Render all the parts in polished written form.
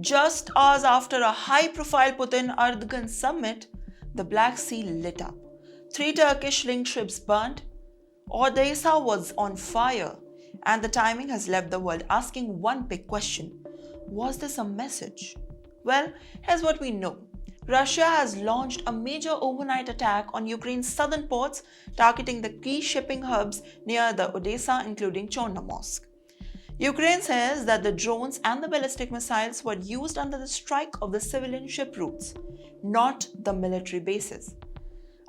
Just hours after a high-profile Putin-Erdogan summit, the Black Sea lit up. 3 Turkish-linked ships burned, Odesa was on fire, and the timing has left the world asking one big question. Was this a message? Well, here's what we know. Russia has launched a major overnight attack on Ukraine's southern ports, targeting the key shipping hubs near the Odesa, including Chornomorsk. Ukraine says that the drones and the ballistic missiles were used under the strike of the civilian ship routes, not the military bases.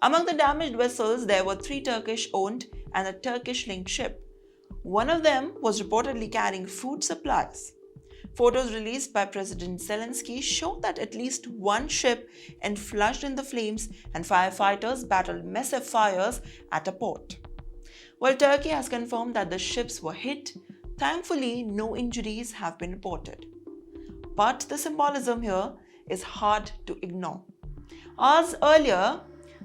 Among the damaged vessels, there were 3 Turkish-owned and a Turkish-linked ship. One of them was reportedly carrying food supplies. Photos released by President Zelensky show that at least one ship enflashed in the flames and firefighters battled massive fires at a port. While Turkey has confirmed that the ships were hit, thankfully no injuries have been reported. But the symbolism here is hard to ignore. Hours earlier,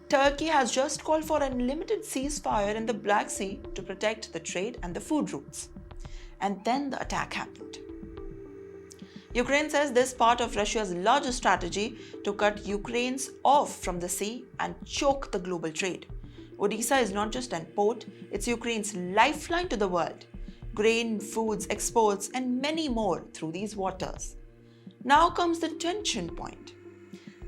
Turkey has just called for an unlimited ceasefire in the Black Sea to protect the trade and the food routes. And then the attack happened. Ukraine says this is part of Russia's larger strategy to cut Ukraine's off from the sea and choke the global trade. Odesa is not just an port, it's Ukraine's lifeline to the world. Grain, foods, exports, and many more through these waters. Now comes the tension point.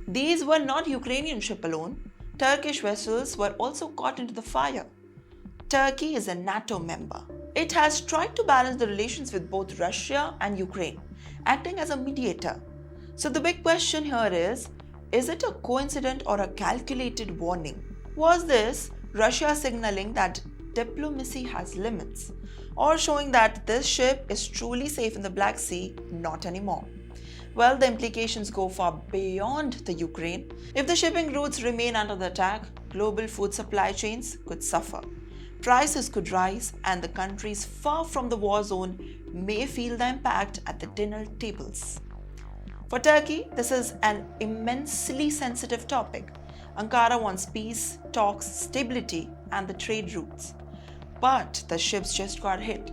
These were not Ukrainian ships alone. Turkish vessels were also caught into the fire. Turkey is a NATO member. It has tried to balance the relations with both Russia and Ukraine, acting as a mediator. So the big question here is it a coincidence or a calculated warning? Was this Russia signaling that diplomacy has limits, or showing that this ship is truly safe in the Black Sea? Not anymore. Well, the implications go far beyond the Ukraine. If the shipping routes remain under the attack, global food supply chains could suffer. Prices could rise, and the countries far from the war zone may feel the impact at the dinner tables. For Turkey, this is an immensely sensitive topic. Ankara wants peace, talks, stability, and the trade routes. But the ships just got hit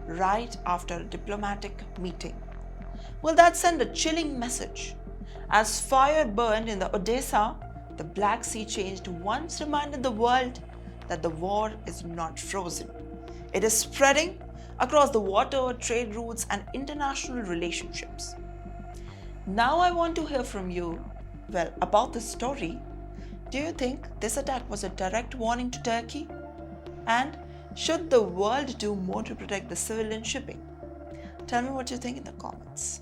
right after a diplomatic meeting. Will that send a chilling message? As fire burned in the Odesa, the Black Sea changed once reminded the world that the war is not frozen. It is spreading across the water, trade routes, and international relationships. Now I want to hear from you, about this story. Do you think this attack was a direct warning to Turkey? And should the world do more to protect the civilian shipping? Tell me what you think in the comments.